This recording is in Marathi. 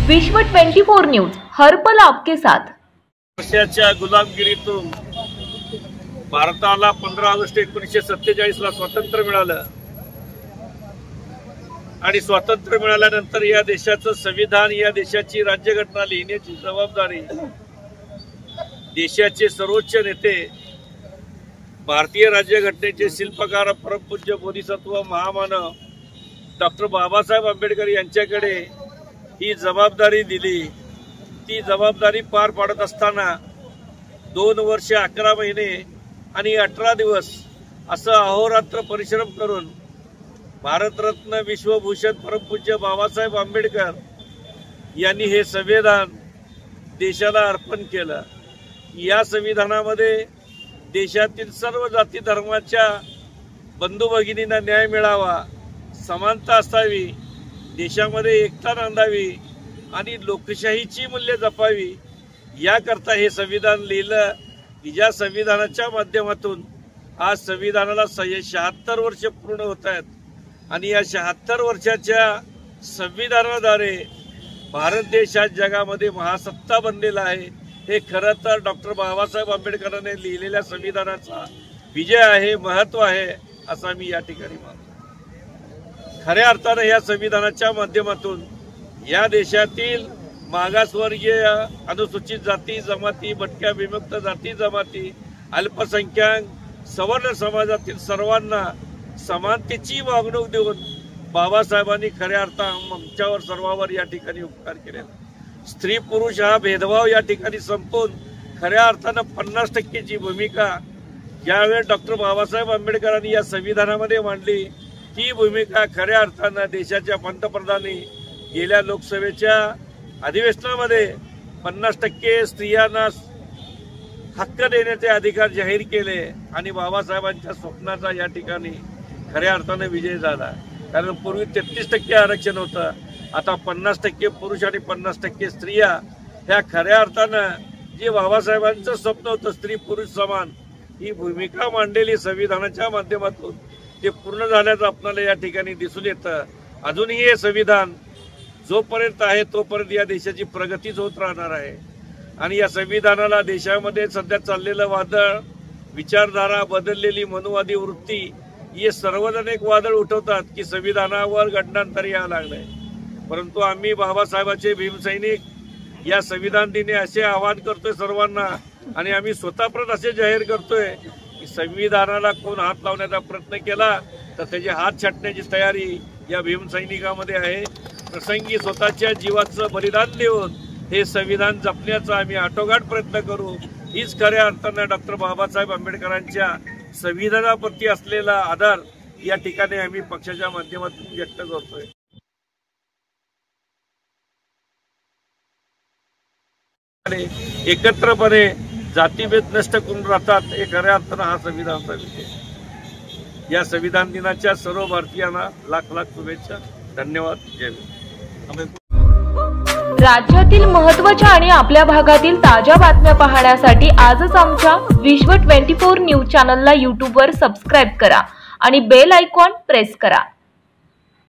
विश्व 24 न्यूज हर पल आपके साथ। रशियाच्या गुलामगिरीतून भारताला 15 ऑगस्ट 1947 ला स्वातंत्र्य मिळालं आणि स्वातंत्र्य मिळाल्यानंतर या देशाचं संविधान, या देशाची राज्यघटना लिहिण्याची जबाबदारी देशाचे सर्वोच्च नेते, भारतीय राज्यघटनेचे शिल्पकार, परमपूज्य बोधिसत्व महामानव डॉक्टर बाबासाहेब आंबेडकर यांच्याकडे ही जबाबदारी दिली। ती जबाबदारी पार पाडत असताना 2 वर्ष 11 महिने आणि 18 दिवस असं अहोरात्र परिश्रम करून भारतरत्न विश्वभूषण परमपूज्य बाबासाहेब आंबेडकर यांनी हे संविधान देशाला अर्पण केलं। या संविधानामध्ये देशातील सर्व जाती धर्माच्या बंधू भगिनींना न्याय मिळावा, समानता असावी, देशामध्ये एकता नांदावी आणि लोकशाहीची मूल्ये जपावी, याकरता हे संविधान लिहिलं। ज्या संविधानाच्या माध्यमातून आज संविधानाला 76 वर्ष पूर्ण होत आहेत आणि या 76 वर्षाच्या संविधानाद्वारे भारत देश आज जगामध्ये महासत्ता बनलेला आहे। हे खरं तर डॉक्टर बाबासाहेब आंबेडकरांनी लिहिलेल्या संविधानाचा विजय आहे, महत्त्व आहे असं मी या ठिकाणी मानतो। खऱ्या अर्थाने या संविधानाच्या माध्यमातून या देशातील मागासवर्गीय, अनुसूचित जाती जमाती, भटक्या विमुक्त जाती जमाती, अल्पसंख्याक, सवर्ण समाजातील सर्वांना समानतेची वागणूक देऊन बाबासाहेबांनी खऱ्या अर्थाने आमच्यावर सर्वांवर या ठिकाणी उपकार केले। स्त्री पुरुष हा भेदभाव या ठिकाणी संपवून खऱ्या अर्थानं 50% भूमिका ज्यावेळेस डॉक्टर बाबासाहेब आंबेडकरांनी या संविधानामध्ये मांडली, ती भूमिका खऱ्या अर्थानं देशाच्या पंतप्रधानांनी गेल्या लोकसभेच्या अधिवेशनामध्ये 50% स्त्रियांना हक्क देण्याचे अधिकार जाहीर केले आणि बाबासाहेबांच्या स्वप्नाचा या ठिकाणी खऱ्या अर्थानं विजय झाला। कारण पूर्वी 33% आरक्षण होतं, आता 50% पुरुष आणि 50% स्त्रिया, ह्या खऱ्या अर्थानं जे बाबासाहेबांचं स्वप्न होतं स्त्री पुरुष समान, ही भूमिका मांडलेली संविधानाच्या माध्यमातून ते पूर्ण झाल्याचं आपल्याला या ठिकाणी दिसून येतं। अजूनही हे संविधान जोपर्यंत आहे तोपर्यंत या देशाची प्रगतीच होत राहणार आहे आणि या संविधानाला देशामध्ये सध्या चाललेलं वादळ, विचारधारा, बदललेली मनुवादी वृत्ती, हे सर्वजण एक वादळ उठवतात की संविधानावर गंडांतर यावं लागलंय। परंतु आम्ही बाबासाहेबांचे भीमसैनिक या संविधान दिनी असे आवाहन करतोय सर्वांना आणि आम्ही स्वतःप्रत असे जाहीर करतोय की संविधानाला कोण हात लावण्याचा प्रयत्न केला तर त्याचे हात छाटण्याची तयारी या भीमसैनिकामध्ये आहे। प्रसंगी स्वतःच्या जीवाचं बलिदान देऊन हे संविधान जपण्याचा आम्ही आटोकाट प्रयत्न करू। हीच खऱ्या अर्थानं डॉक्टर बाबासाहेब आंबेडकरांच्या संविधानाप्रती असलेला आदर या ठिकाणी आम्ही पक्षाच्या माध्यमातून व्यक्त करतोय। एकत्रपणे जातीभेद नष्ट करून राहतात, हे खऱ्या अर्थानं हा संविधानाचा विजय। या संविधान दिनाच्या सर्व भारतीयांना लाख लाख शुभेच्छा। धन्यवाद। जय हिंद। राज्यातील महत्त्वाच्या आणि आपल्या भागातील ताज्या बातम्या पाहण्यासाठी आजच आमच्या विश्व 24 न्यूज चॅनलला YouTube वर सबस्क्राईब करा आणि बेल आयकॉन प्रेस करा।